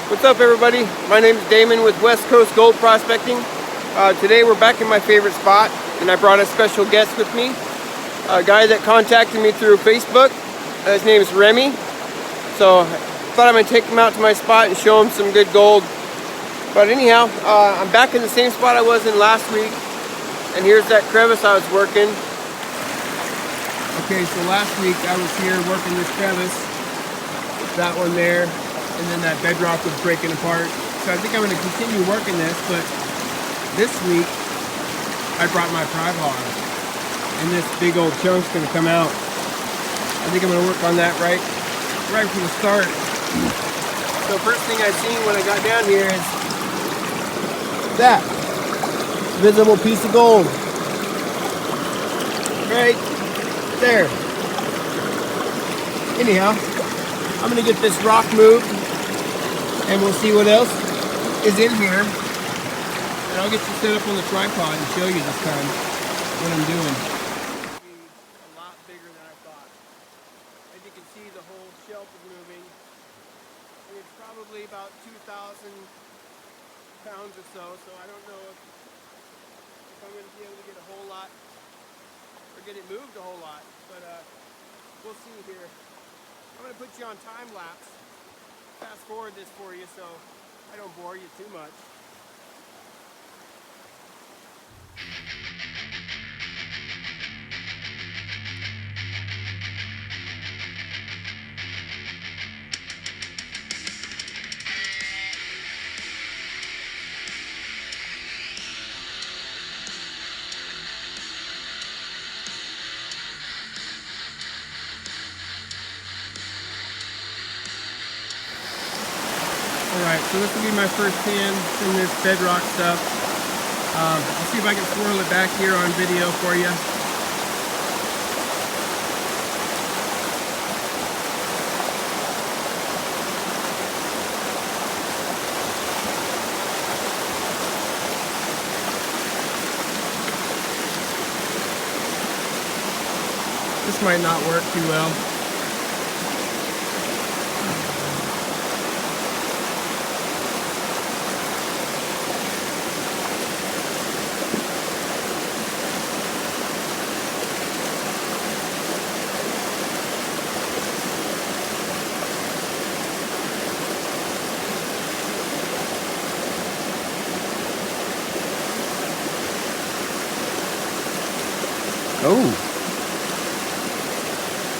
What's up, everybody? My name is Damon with West Coast Gold Prospecting. Today we're back in my favorite spot, and I brought a special guest with me, a guy that contacted me through Facebook. His name is Remy. So I thought I'm going to take him out to my spot and show him some good gold. But anyhow, I'm back in the same spot I was in last week, and here's that crevice I was working. Okay, so last week I was here working this crevice, that one there, and then that bedrock was breaking apart. So I think I'm going to continue working this, but this week I brought my pry bar, and this big old chunk's going to come out. I think I'm going to work on that right from the start. So first thing I seen when I got down here is that visible piece of gold right there. Anyhow, I'm gonna get this rock moved and we'll see what else is in here, and I'll get you set up on the tripod and show you this time what I'm doing. A lot bigger than I thought. As you can see, the whole shelf is moving, and it's probably about 2,000 pounds or so, so I don't know if I'm going to be able to get a whole lot or get it moved a whole lot, but we'll see here. I'm going to put you on time lapse, fast forward this for you so I don't bore you too much. Alright, so this will be my first pan from this bedrock stuff. I'll see if I can swirl it back here on video for you. This might not work too well. Oh,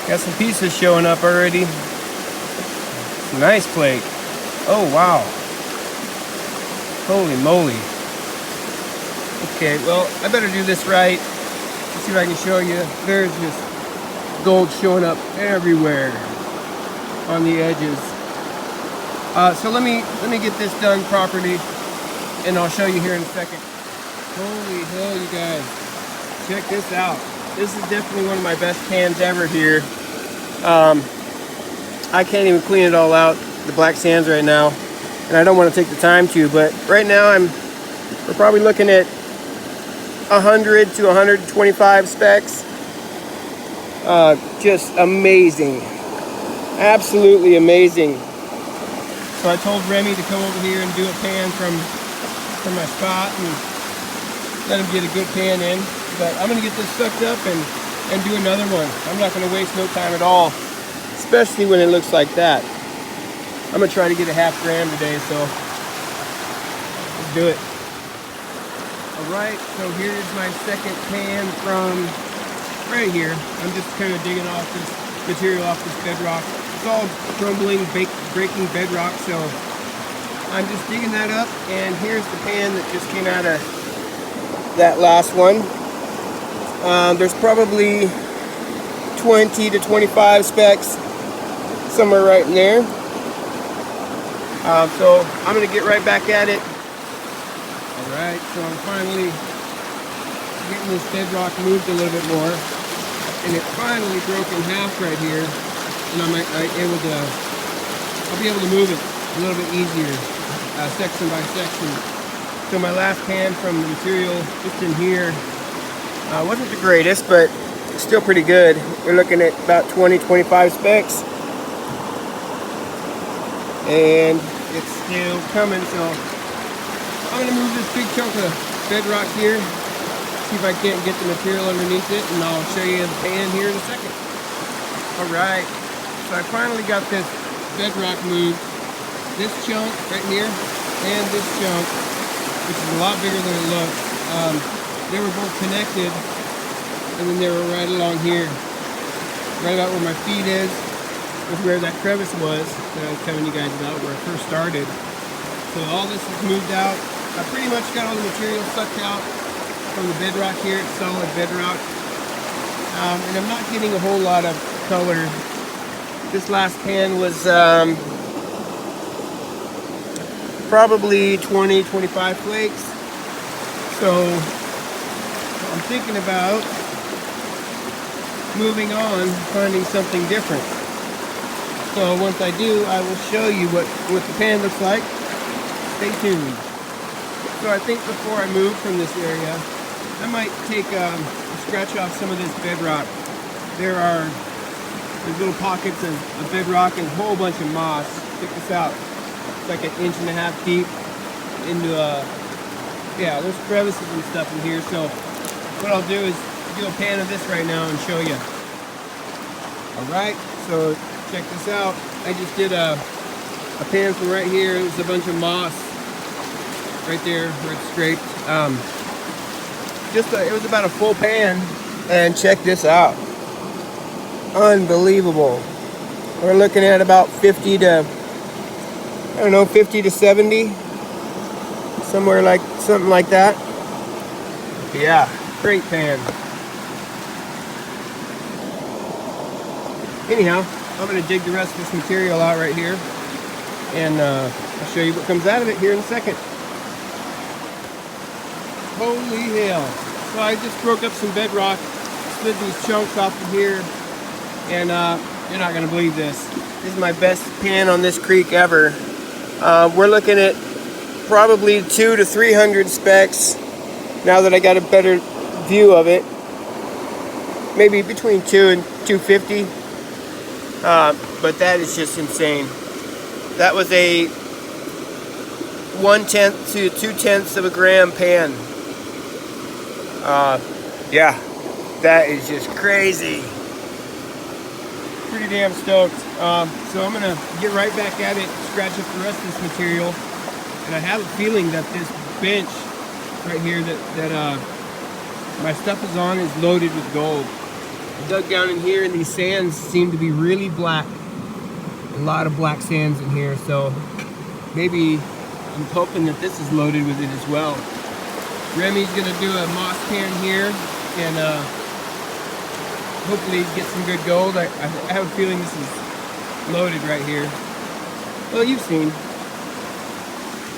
got some pieces showing up already. Nice flake. Oh, wow. Holy moly. Okay, well, I better do this right. Let's see if I can show you. There's just gold showing up everywhere on the edges. So let me get this done properly, and I'll show you here in a second. Holy hell, you guys. Check this out. This is definitely one of my best pans ever here. I can't even clean it all out, the black sands right now, and I don't want to take the time to, but right now we're probably looking at 100 to 125 specks. Just amazing. Absolutely amazing. So I told Remy to come over here and do a pan from my spot and let him get a good pan in. But I'm going to get this sucked up and do another one. I'm not going to waste no time at all, especially when it looks like that. I'm going to try to get a half gram today, so let's do it. Alright, so here's my second pan from right here. I'm just kind of digging off this material off this bedrock. It's all crumbling, breaking bedrock, so I'm just digging that up, and here's the pan that just came out of that last one. There's probably 20 to 25 specks somewhere right in there. So I'm going to get right back at it. Alright, so I'm finally getting this bedrock moved a little bit more, and it finally broke in half right here, and I'll be able to move it a little bit easier, section by section. So my last pan from the material just in here wasn't the greatest, but still pretty good. We're looking at about 20-25 specks, and it's still coming. So I'm gonna move this big chunk of bedrock here, see if I can't get the material underneath it, and I'll show you the pan here in a second. All right, so I finally got this bedrock moved. This chunk right here and this chunk, which is a lot bigger than it looks, they were both connected, and then they were right along here, right about where my feet is where that crevice was that I was telling you guys about, where I first started. So all this is moved out. I pretty much got all the material sucked out from the bedrock here. It's solid bedrock, and I'm not getting a whole lot of color. This last pan was probably 20-25 flakes. So I'm thinking about moving on, finding something different. So once I do, I will show you what the pan looks like. Stay tuned. So I think before I move from this area, I might take scratch off some of this bedrock. There's little pockets of bedrock and a whole bunch of moss. Check this out. It's like 1.5 inches deep into yeah, there's crevices and stuff in here. So what I'll do is do a pan of this right now and show you. All right, so check this out. I just did a pan from right here. It was a bunch of moss right there where it's scraped. It was about a full pan, and check this out. Unbelievable. We're looking at about 50 to 70, somewhere like something like that. Yeah, great pan. Anyhow, I'm going to dig the rest of this material out right here, and I'll show you what comes out of it here in a second. Holy hell. So I just broke up some bedrock, slid these chunks off of here, and you're not going to believe this. This is my best pan on this creek ever. We're looking at probably 200 to 300 specks now that I got a better view of it. Maybe between 2 and 250. But that is just insane. That was a 1/10 to 2/10 of a gram pan. Yeah, that is just crazy. Pretty damn stoked. So I'm gonna get right back at it, scratch up the rest of this material, and I have a feeling that this bench right here that my stuff is on is loaded with gold. I dug down in here, and these sands seem to be really black. A lot of black sands in here, so maybe I'm hoping that this is loaded with it as well. Remy's gonna do a moss pan here, and hopefully get some good gold. I have a feeling this is loaded right here. Well, you've seen.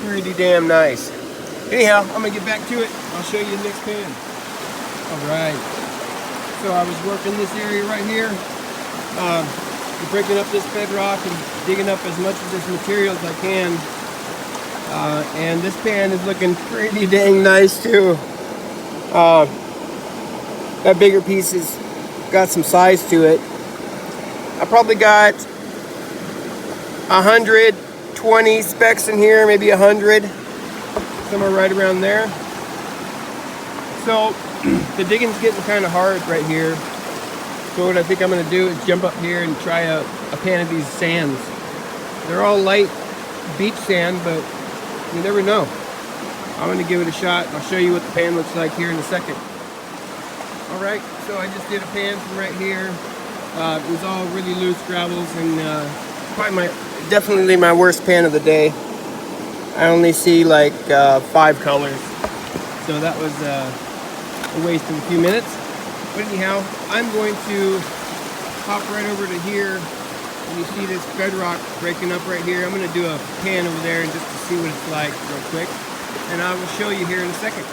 Pretty damn nice. Anyhow, I'm gonna get back to it. I'll show you the next pan. All right. So I was working this area right here, breaking up this bedrock and digging up as much of this material as I can. And this pan is looking pretty dang nice too. That bigger piece has got some size to it. I probably got 120 specks in here, maybe 100, somewhere right around there. So the digging's getting kind of hard right here. So what I think I'm going to do is jump up here and try a pan of these sands. They're all light beach sand, but you never know. I'm going to give it a shot. I'll show you what the pan looks like here in a second. Alright, so I just did a pan from right here. It was all really loose gravels, and definitely my worst pan of the day. I only see like 5 colors. So that was a waste of a few minutes. But anyhow, I'm going to hop right over to here, and you see this bedrock breaking up right here. I'm going to do a pan over there and just to see what it's like real quick, and I will show you here in a second.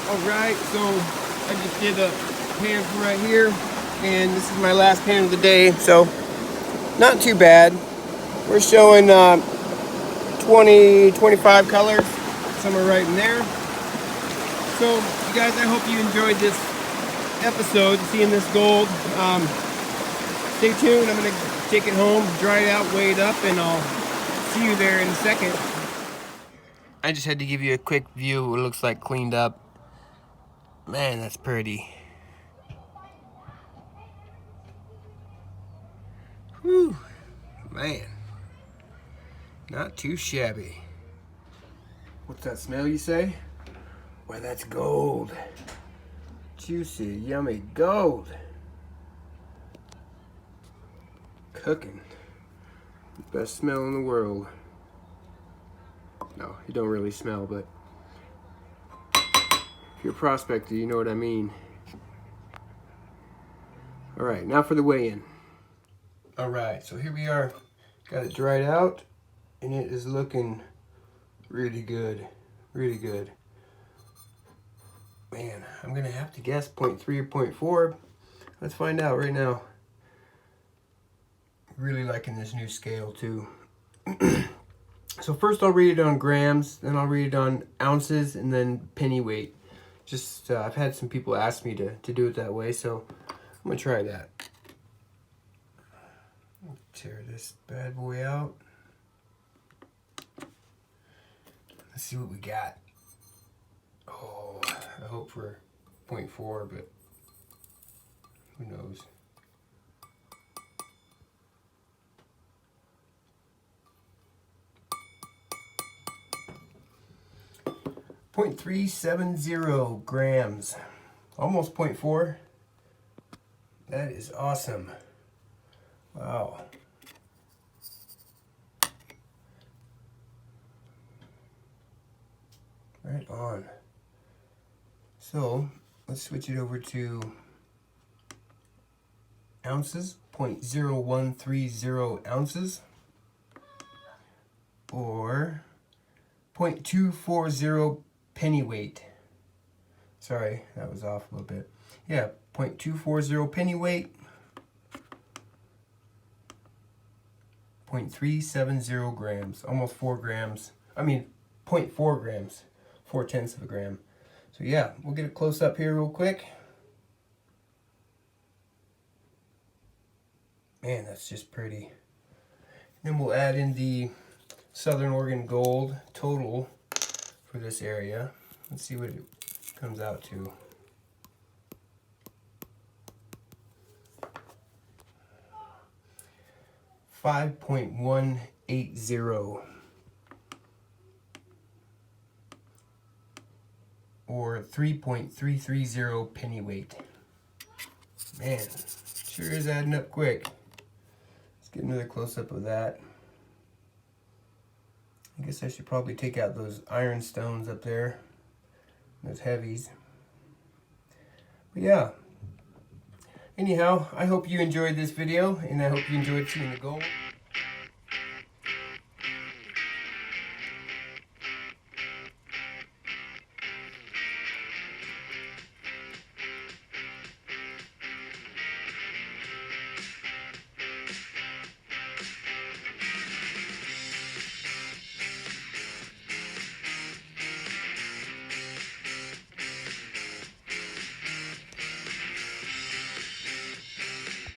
Alright, so I just did a pan from right here, and this is my last pan of the day, so not too bad. We're showing 20-25 colors, somewhere right in there. So you guys, I hope you enjoyed this episode, seeing this gold. Stay tuned. I'm going to take it home, dry it out, weigh it up, and I'll see you there in a second. I just had to give you a quick view of what it looks like cleaned up. Man, that's pretty. Whew, man. Not too shabby. What's that smell you say? Why, that's gold. Juicy, yummy gold. Cooking. Best smell in the world. No, you don't really smell, but if you're a prospector, you know what I mean. Alright, now for the weigh-in. Alright, so here we are. Got it dried out, and it is looking really good. Really good. Man, I'm gonna have to guess 0.3 or 0.4. Let's find out right now. Really liking this new scale too. So first I'll read it on grams, then I'll read it on ounces, and then penny weight. Just I've had some people ask me to do it that way, so I'm gonna try that. Tear this bad boy out. Let's see what we got. Oh, I hope for 0.4, but who knows. .370 grams, almost 0.4. That is awesome. Wow. Right on. So let's switch it over to ounces. 0.0130 ounces, or 0.240 penny weight. Sorry, that was off a little bit. Yeah, 0.240 penny weight. 0.370 grams, almost 4 grams. I mean, 0.4 grams, 0.4 of a gram. So yeah, we'll get a close up here real quick. Man, that's just pretty. Then we'll add in the Southern Oregon Gold total for this area. Let's see what it comes out to. $5.180, or 3.330 penny weight. Man, sure is adding up quick. Let's get another close-up of that. I guess I should probably take out those iron stones up there, those heavies. But yeah. Anyhow, I hope you enjoyed this video, and I hope you enjoyed seeing the gold.